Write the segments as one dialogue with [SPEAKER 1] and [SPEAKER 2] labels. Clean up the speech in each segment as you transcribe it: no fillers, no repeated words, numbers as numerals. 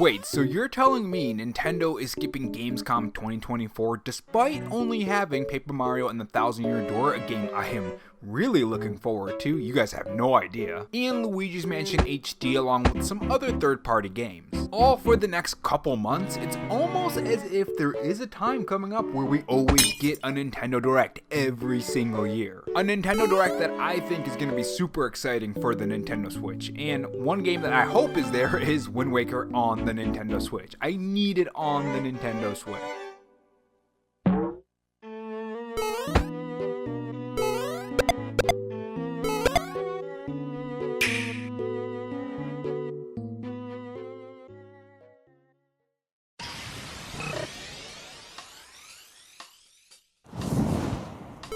[SPEAKER 1] Wait, so you're telling me Nintendo is skipping Gamescom 2024 despite only having Paper Mario and the Thousand Year Door, a game I am really looking forward to, you guys have no idea, and Luigi's Mansion HD along with some other third-party games. All for the next couple months. It's almost as if there is a time coming up where we always get a Nintendo Direct every single year. A Nintendo Direct that I think is going to be super exciting for the Nintendo Switch, and one game that I hope is there is Wind Waker on the Nintendo Switch. I need it on the Nintendo Switch.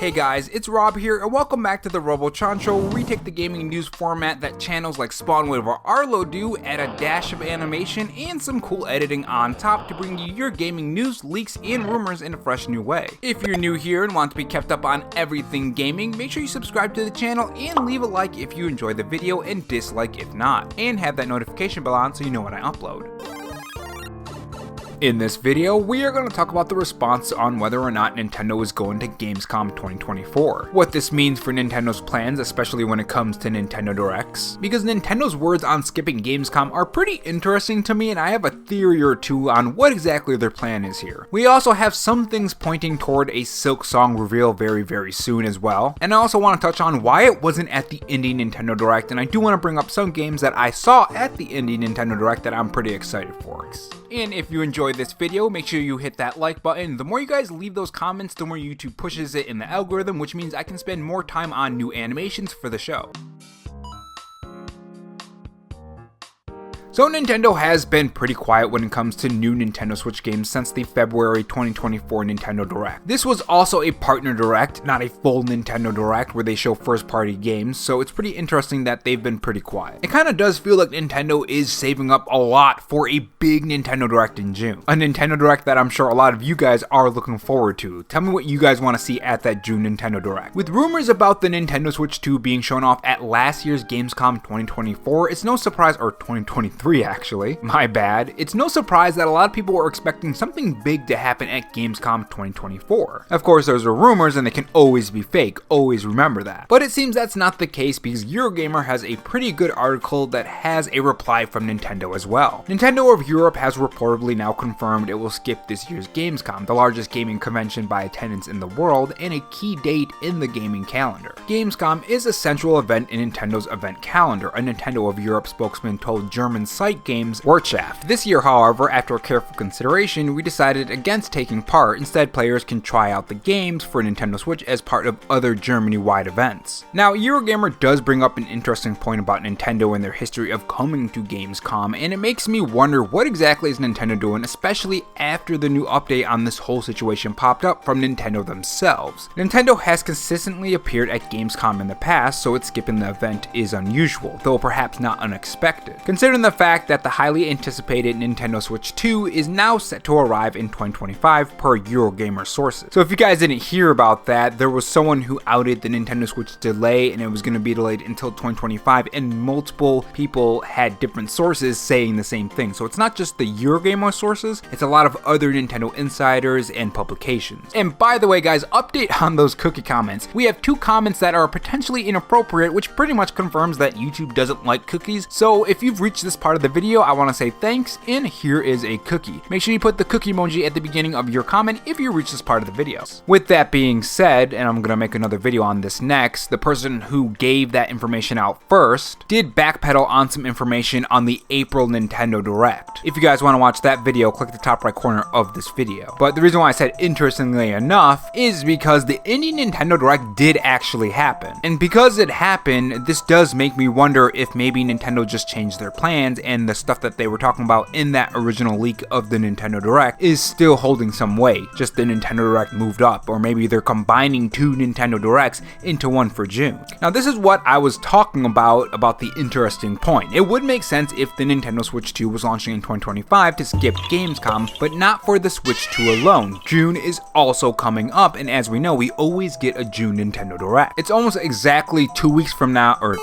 [SPEAKER 1] Hey guys, it's Rob here, and welcome back to the Robo Show, where we take the gaming news format that channels like Spawnwave or Arlo do, add a dash of animation and some cool editing on top to bring you your gaming news, leaks, and rumors in a fresh new way. If you're new here and want to be kept up on everything gaming, make sure you subscribe to the channel and leave a like if you enjoy the video and dislike if not, and have that notification bell on so you know when I upload. In this video, we are going to talk about the response on whether or not Nintendo is going to Gamescom 2024. What this means for Nintendo's plans, especially when it comes to Nintendo Directs. Because Nintendo's words on skipping Gamescom are pretty interesting to me, and I have a theory or two on what exactly their plan is here. We also have some things pointing toward a Silksong reveal very soon as well. And I also want to touch on why it wasn't at the Indie Nintendo Direct, and I do want to bring up some games that I saw at the Indie Nintendo Direct that I'm pretty excited for. And if you enjoyed this video, make sure you hit that like button. The more you guys leave those comments, the more YouTube pushes it in the algorithm, which means I can spend more time on new animations for the show. So Nintendo has been pretty quiet when it comes to new Nintendo Switch games since the February 2024 Nintendo Direct. This was also a partner direct, not a full Nintendo Direct where they show first-party games, so it's pretty interesting that they've been pretty quiet. It kind of does feel like Nintendo is saving up a lot for a big Nintendo Direct in June. A Nintendo Direct that I'm sure a lot of you guys are looking forward to. Tell me what you guys want to see at that June Nintendo Direct. With rumors about the Nintendo Switch 2 being shown off at last year's Gamescom 2024, it's no surprise, or 2023 actually, my bad, it's no surprise that a lot of people were expecting something big to happen at Gamescom 2024. Of course, those are rumors and they can always be fake, always remember that. But it seems that's not the case because Eurogamer has a pretty good article that has a reply from Nintendo as well. Nintendo of Europe has reportedly now confirmed it will skip this year's Gamescom, the largest gaming convention by attendance in the world and a key date in the gaming calendar. Gamescom is a central event in Nintendo's event calendar, a Nintendo of Europe spokesman told German site Games Wirtschaft. This year, however, after careful consideration, we decided against taking part. Instead, players can try out the games for Nintendo Switch as part of other Germany-wide events. Now, Eurogamer does bring up an interesting point about Nintendo and their history of coming to Gamescom, and it makes me wonder what exactly is Nintendo doing, especially after the new update on this whole situation popped up from Nintendo themselves. Nintendo has consistently appeared at Gamescom in the past, so its skipping the event is unusual, though perhaps not unexpected, considering the fact that the highly anticipated Nintendo Switch 2 is now set to arrive in 2025 per Eurogamer sources. So if you guys didn't hear about that, there was someone who outed the Nintendo Switch delay and it was going to be delayed until 2025, and multiple people had different sources saying the same thing. So it's not just the Eurogamer sources, it's a lot of other Nintendo insiders and publications. And by the way guys, update on those cookie comments. We have two comments that are potentially inappropriate, which pretty much confirms that YouTube doesn't like cookies. So if you've reached this part of the video, I want to say thanks, and here is a cookie. Make sure you put the cookie emoji at the beginning of your comment if you reach this part of the video. With that being said, and I'm going to make another video on this next, the person who gave that information out first did backpedal on some information on the April Nintendo Direct. If you guys want to watch that video, click the top right corner of this video. But the reason why I said interestingly enough is because the Indie Nintendo Direct did actually happen. And because it happened, this does make me wonder if maybe Nintendo just changed their plans and the stuff that they were talking about in that original leak of the Nintendo Direct is still holding some weight. Just the Nintendo Direct moved up, or maybe they're combining two Nintendo Directs into one for June. Now this is what I was talking about the interesting point. It would make sense if the Nintendo Switch 2 was launching in 2025 to skip Gamescom, but not for the Switch 2 alone. June is also coming up, and as we know, we always get a June Nintendo Direct. It's almost exactly 2 weeks from now, or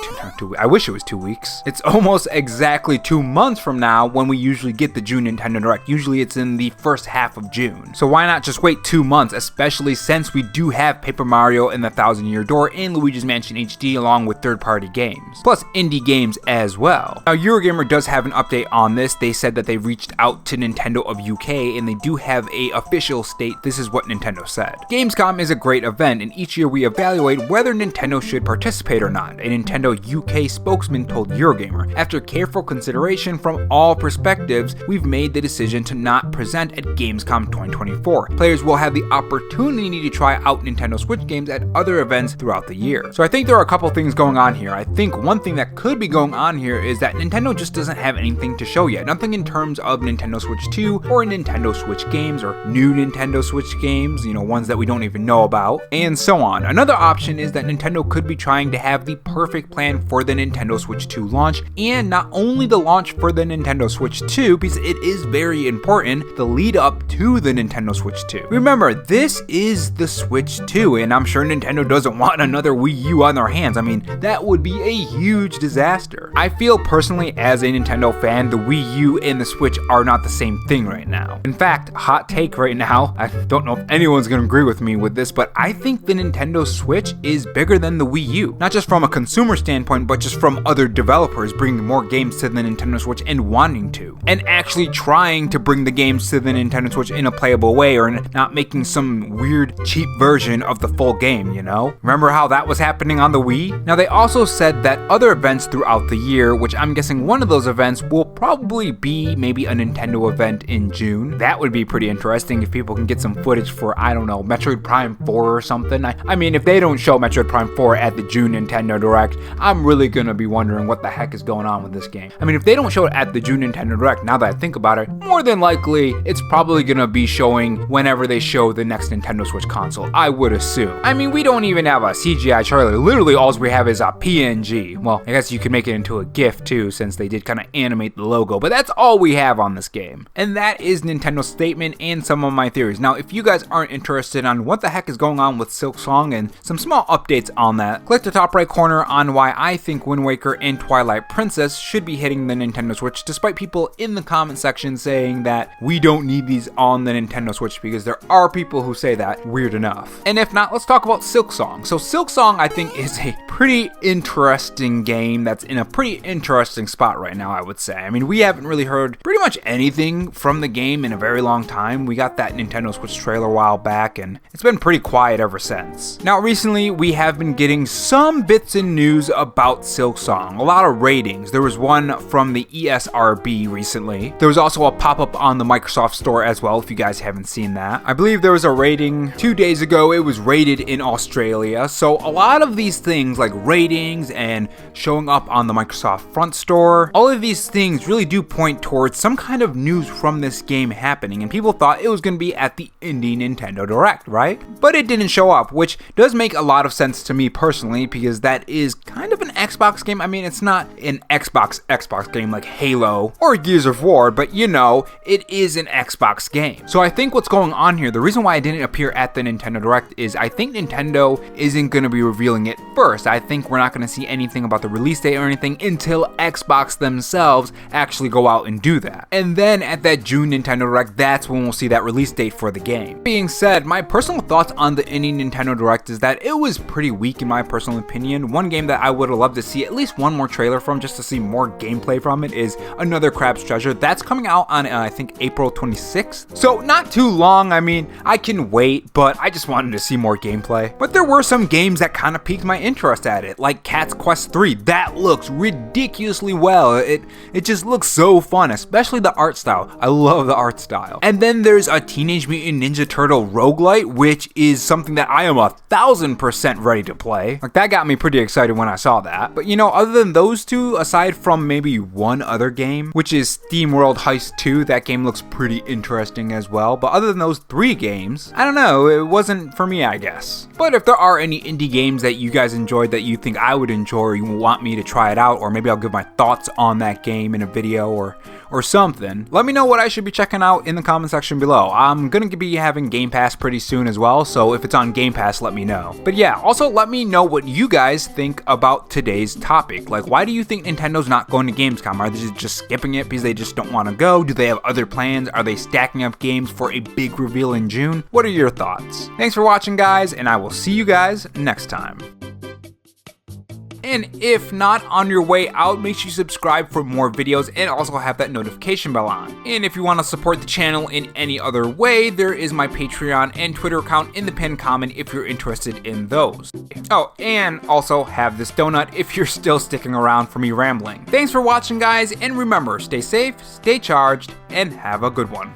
[SPEAKER 1] I wish it was 2 weeks. It's almost exactly 2 months from now when we usually get the June Nintendo Direct. Usually it's in the first half of June. So why not just wait 2 months, especially since we do have Paper Mario and the Thousand Year Door and Luigi's Mansion HD along with third-party games, plus indie games as well. Now Eurogamer does have an update on this. They said that they reached out to Nintendo of UK and they do have a official state. This is what Nintendo said. Gamescom is a great event, and each year we evaluate whether Nintendo should participate or not, a Nintendo UK spokesman told Eurogamer. After careful consideration from all perspectives, we've made the decision to not present at Gamescom 2024. Players will have the opportunity to try out Nintendo Switch games at other events throughout the year. So I think there are a couple things going on here. I think one thing that could be going on here is that Nintendo just doesn't have anything to show yet. Nothing in terms of Nintendo Switch 2 or Nintendo Switch games or new Nintendo Switch games, ones that we don't even know about, and so on. Another option is that Nintendo could be trying to have the perfect plan for the Nintendo Switch 2 launch, and not only the launch for the Nintendo Switch 2, because it is very important, the lead up to the Nintendo Switch 2. Remember, this is the Switch 2, and I'm sure Nintendo doesn't want another Wii U on their hands. I mean, that would be a huge disaster. I feel personally, as a Nintendo fan, the Wii U and the Switch are not the same thing right now. In fact, hot take right now, I don't know if anyone's gonna agree with me with this, but I think the Nintendo Switch is bigger than the Wii U. Not just from a consumer standpoint, but just from other developers bringing more games to the Nintendo Switch and wanting to. And actually trying to bring the games to the Nintendo Switch in a playable way, or not making some weird, cheap version of the full game, Remember how that was happening on the Wii? Now they also said that other events throughout the year, which I'm guessing one of those events will probably be maybe a Nintendo event in June. That would be pretty interesting if people can get some footage for, I don't know, Metroid Prime 4 or something. I mean, if they don't show Metroid Prime 4 at the June Nintendo Direct, I'm really gonna be wondering what the heck is going on with this game. I mean, if they don't show it at the June Nintendo Direct, now that I think about it, more than likely, it's probably gonna be showing whenever they show the next Nintendo Switch console, I would assume. I mean, we don't even have a CGI trailer. Literally, all we have is a PNG. Well, I guess you could make it into a GIF too, since they did kind of animate the logo, but that's all we have on this game. And that is Nintendo's statement and some of my theories. Now, if you guys aren't interested on what the heck is going on with Silksong and some small updates on that, click the top right corner on why I think Wind Waker and Twilight Princess should be hitting the Nintendo Switch, despite people in the comment section saying that we don't need these on the Nintendo Switch, because there are people who say that. Weird enough. And if not, let's talk about Silksong. So Silksong, I think, is a pretty interesting game that's in a pretty interesting spot right now, I would say. I mean, we haven't really heard pretty much anything from the game in a very long time. We got that Nintendo Switch trailer a while back, and it's been pretty quiet ever since. Now, recently, we have been getting some bits and news about Silksong. A lot of ratings. There was one from the ESRB recently. There was also a pop-up on the Microsoft Store as well, if you guys haven't seen that. I believe there was a rating 2 days ago. It was rated in Australia. So a lot of these things, like ratings and showing up on the Microsoft Front Store, all of these things really do point towards some kind of news from this game happening, and people thought it was going to be at the indie Nintendo Direct, right? But it didn't show up, which does make a lot of sense to me personally, because that is kind of an Xbox game. I mean, it's not an Xbox game like Halo or Gears of War, but it is an Xbox game. So I think what's going on here, the reason why it didn't appear at the Nintendo Direct is I think Nintendo isn't going to be revealing it first. I think we're not going to see anything about the release date or anything until Xbox themselves actually go out and do that. And then at that June Nintendo Direct, that's when we'll see that release date for the game. Being said, my personal thoughts on the indie Nintendo Direct is that it was pretty weak in my personal opinion. One game that I would have loved to see at least one more trailer from, just to see more gameplay from it, is Another Crab's Treasure. That's coming out on I think April 26th. So not too long. I mean, I can wait, but I just wanted to see more gameplay. But there were some games that kind of piqued my interest at it, like Cat's Quest 3. That looks ridiculously well. It just looks so fun, especially the art style. I love the art style. And then there's a Teenage Mutant Ninja Turtle roguelite, which is something that I am 1000% ready to play. Like, that got me pretty excited when I saw that. that. But you know, other than those two, aside from maybe one other game, which is SteamWorld Heist 2, that game looks pretty interesting as well. But other than those 3 games, I don't know, it wasn't for me, I guess. But if there are any indie games that you guys enjoyed that you think I would enjoy, or you want me to try it out, or maybe I'll give my thoughts on that game in a video or something, let me know what I should be checking out in the comment section below. I'm gonna be having Game Pass pretty soon as well, so if it's on Game Pass, let me know. But yeah, also let me know what you guys think about today's topic. Like, why do you think Nintendo's not going to Gamescom? Are they just skipping it because they just don't want to go? Do they have other plans? Are they stacking up games for a big reveal in June? What are your thoughts? Thanks for watching, guys, and I will see you guys next time. And if not, on your way out, make sure you subscribe for more videos and also have that notification bell on. And if you want to support the channel in any other way, there is my Patreon and Twitter account in the pinned comment if you're interested in those. Oh, and also have this donut if you're still sticking around for me rambling. Thanks for watching, guys, and remember, stay safe, stay charged, and have a good one.